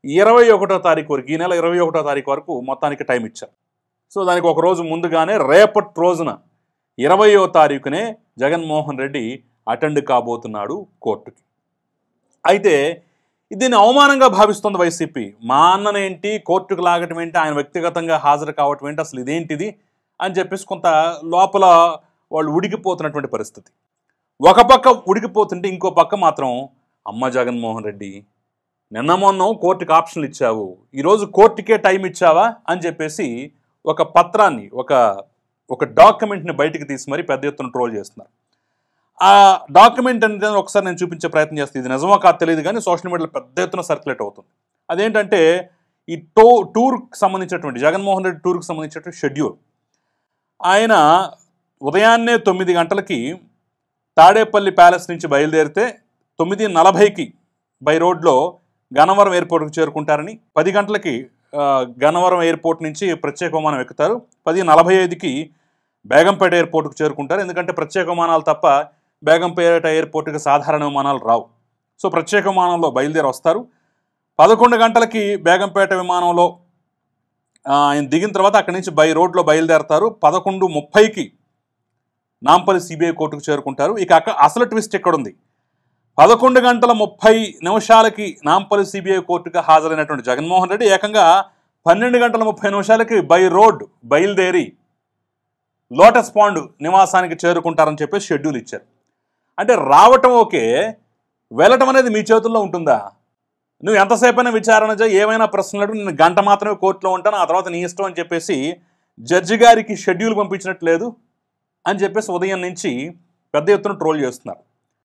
21వ తారీఖు వరకు, ఈ నెల 21వ తారీఖు వరకు మొత్తానికి టైం ఇచ్చారు. సో దానికి ఒక రోజు ముందుగానే రేపటి రోజున 20వ తారీఖునే జగన్మోహన్ రెడ్డి అటెండ్ కాబోతున్నాడు కోర్టుకి. అయితే దీన్ని అవమానంగా భావిస్తుంది వైసీపీ. మా అన్ననేంటి కోర్టుకు లాగటం ఏంటి, ఆయన వ్యక్తిగతంగా హాజరు కావటం ఏంటి, అసలు ఇదేంటిది అని చెప్పేసి కొంత లోపల వాళ్ళు ఉడికిపోతున్నటువంటి పరిస్థితి. ఒక పక్క ఉడికిపోతుంటే ఇంకో పక్క మాత్రం అమ్మ జగన్మోహన్ రెడ్డి నిన్న మొన్న కోర్టుకి ఆప్షన్లు ఇచ్చావు, ఈరోజు కోర్టుకే టైం ఇచ్చావా అని చెప్పేసి ఒక పత్రాన్ని, ఒక డాక్యుమెంట్ని బయటికి తీసి మరీ పెద్ద ఎత్తున ట్రోల్ చేస్తున్నారు. ఆ డాక్యుమెంట్ అనేది ఒకసారి నేను చూపించే ప్రయత్నం చేస్తాను. ఇది నిజమో కాదు తెలియదు కానీ సోషల్ మీడియాలో పెద్ద ఎత్తున సర్క్యులేట్ అవుతుంది. అదేంటంటే ఈ టూర్కి సంబంధించినటువంటి, జగన్మోహన్ రెడ్డి టూర్కి సంబంధించినటువంటి షెడ్యూల్. ఆయన ఉదయాన్నే 9 గంటలకి తాడేపల్లి ప్యాలెస్ నుంచి బయలుదేరితే 9:40కి బై రోడ్లో గన్నవరం ఎయిర్పోర్ట్కి చేరుకుంటారని, 10 గంటలకి గన్నవరం ఎయిర్పోర్ట్ నుంచి ప్రత్యేక విమానం ఎక్కుతారు, 10:45కి బేగంపేట ఎయిర్పోర్ట్కి చేరుకుంటారు. ఎందుకంటే ప్రత్యేక విమానాలు తప్ప బేగంపేట ఎయిర్పోర్ట్కి సాధారణ విమానాలు రావు. సో ప్రత్యేక విమానంలో బయలుదేరి వస్తారు. 11 గంటలకి బేగంపేట విమానంలో ఆయన దిగిన తర్వాత అక్కడి నుంచి బై రోడ్లో బయలుదేరతారు. 11:30కి నాంపల్లి సిబిఐ కోర్టుకు చేరుకుంటారు. ఇక అసలు ట్విస్ట్ ఎక్కడుంది, 11:30 నాంపల్లి సిబిఐ కోర్టుగా హాజరైనటువంటి జగన్మోహన్ రెడ్డి ఏకంగా 12:30 బై రోడ్ బయలుదేరి లోటస్ పాండ్ నివాసానికి చేరుకుంటారని చెప్పేసి షెడ్యూల్ ఇచ్చారు. అంటే రావటం ఓకే, వెళ్ళటం అనేది మీ చేతుల్లో ఉంటుందా? నువ్వు ఎంతసేపైనా విచారణ చేయి, ఏమైనా ప్రశ్నలు, నేను గంట మాత్రమే కోర్టులో ఉంటాను, ఆ తర్వాత నీ ఇష్టం అని చెప్పేసి జడ్జి గారికి షెడ్యూల్ పంపించినట్టు లేదు అని చెప్పేసి ఉదయం నుంచి పెద్ద ఎత్తున ట్రోల్ చేస్తున్నారు.